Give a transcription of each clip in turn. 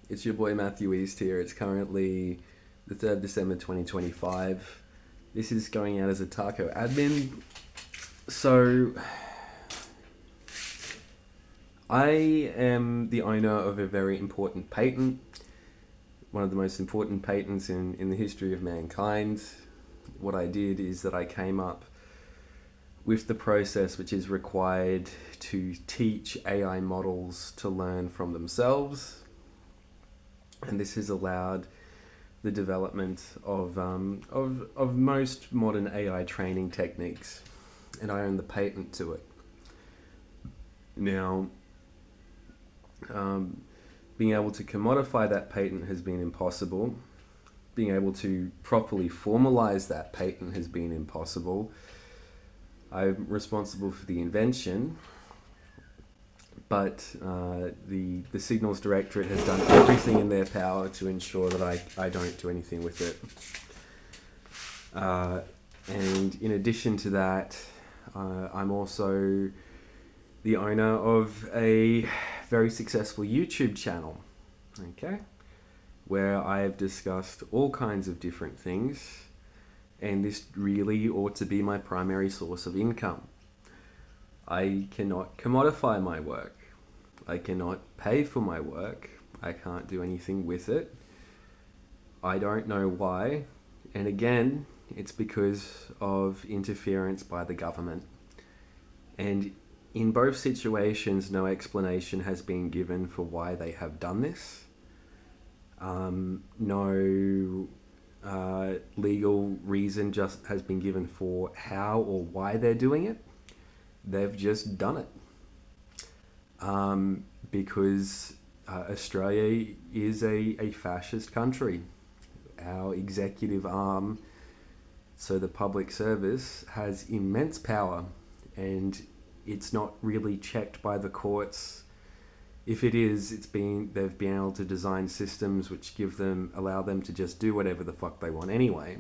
It's your boy Matthew East here. It's currently the 3rd December 2025. This is going out as a Tac0 admin. So, I am the owner of a very important patent, one of the most important patents in the history of mankind. What I did is that I came up with the process which is required to teach AI models to learn from themselves. And this has allowed the development of most modern AI training techniques, and I own the patent to it. Now, being able to commodify that patent has been impossible. Being able to properly formalize that patent has been impossible. I'm responsible for the invention, but the Signals Directorate has done everything in their power to ensure that I don't do anything with it. And in addition to that, I'm also the owner of a very successful YouTube channel, okay, where I have discussed all kinds of different things, and this really ought to be my primary source of income. I cannot commodify my work. I cannot pay for my work. I can't do anything with it. I don't know why. And again, it's because of interference by the government. And in both situations, no explanation has been given for why they have done this. No legal reason just has been given for how or why they're doing it. They've just done it. Because Australia is a fascist country. Our executive arm, so the public service, has immense power, and it's not really checked by the courts. If it is, they've been able to design systems which allow them to just do whatever the fuck they want anyway.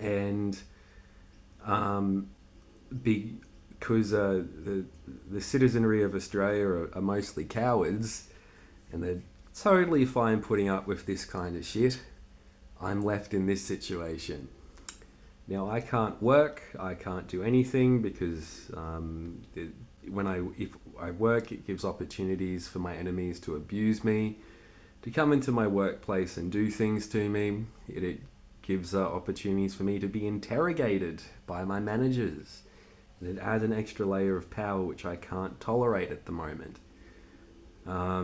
And because the citizenry of Australia are mostly cowards, and they're totally fine putting up with this kind of shit, I'm left in this situation. Now, I can't work, I can't do anything, because if I work, it gives opportunities for my enemies to abuse me, to come into my workplace and do things to me. It gives opportunities for me to be interrogated by my managers. And it adds an extra layer of power which I can't tolerate at the moment. I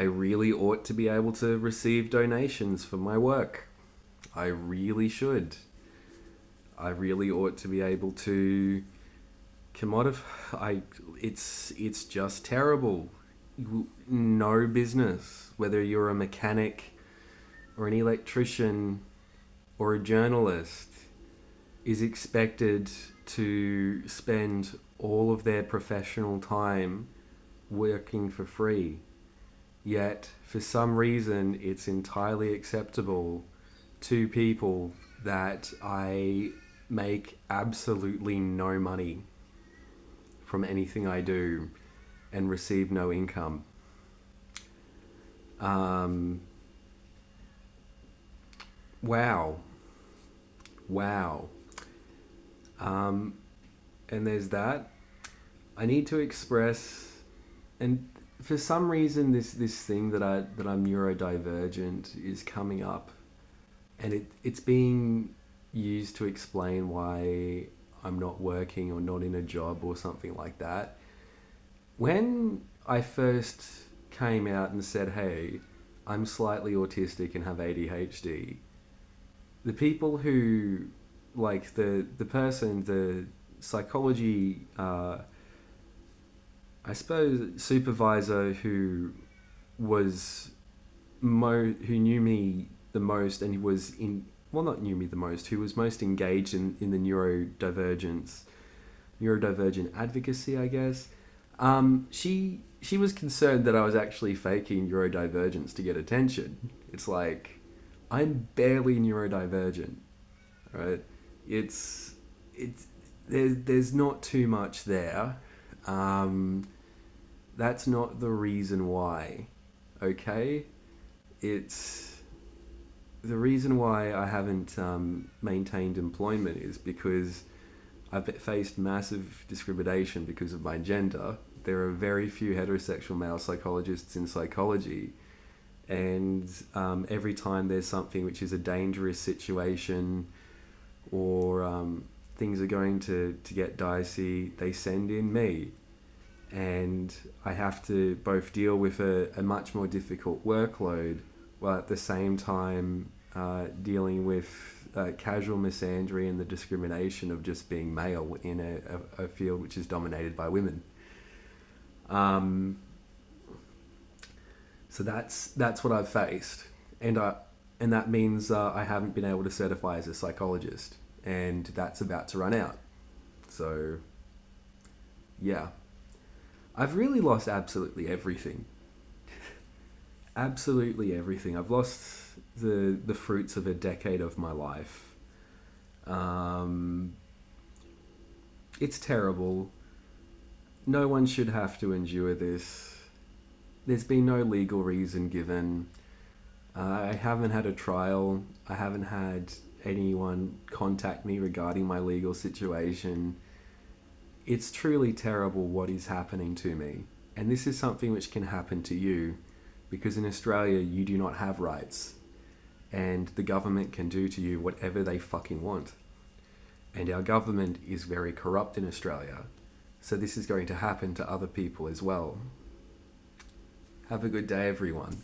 really ought to be able to receive donations for my work. I really should. I really ought to be able to commodify. It's just terrible. No business, whether you're a mechanic or an electrician or a journalist, is expected to spend all of their professional time working for free. Yet, for some reason, it's entirely acceptable to people that I make absolutely no money from anything I do and receive no income. Wow. And there's that. I need to express, and for some reason, this thing that I'm neurodivergent is coming up, and it's being used to explain why I'm not working or not in a job or something like that. When I first came out and said, "Hey, I'm slightly autistic and have ADHD," the people who, like the psychology, I suppose, supervisor who who knew me the most, and he was not knew me the most, who was most engaged in the neurodivergent advocacy, I guess. She was concerned that I was actually faking neurodivergence to get attention. It's like, I'm barely neurodivergent, right? There's not too much there. That's not the reason why, okay? It's the reason why I haven't maintained employment is because I've faced massive discrimination because of my gender. There are very few heterosexual male psychologists in psychology, and every time there's something which is a dangerous situation or things are going to get dicey, they send in me. And I have to both deal with a much more difficult workload while at the same time dealing with casual misandry and the discrimination of just being male in a field which is dominated by women. Um, so that's what I've faced, and that means I haven't been able to certify as a psychologist, and that's about to run out. So yeah, I've really lost absolutely everything. Absolutely everything. I've lost the fruits of a decade of my life. Um, it's terrible. No one should have to endure this. There's been no legal reason given. I haven't had a trial. I haven't had anyone contact me regarding my legal situation. It's truly terrible what is happening to me. And this is something which can happen to you because in Australia you do not have rights. And the government can do to you whatever they fucking want. And our government is very corrupt in Australia. So this is going to happen to other people as well. Have a good day, everyone.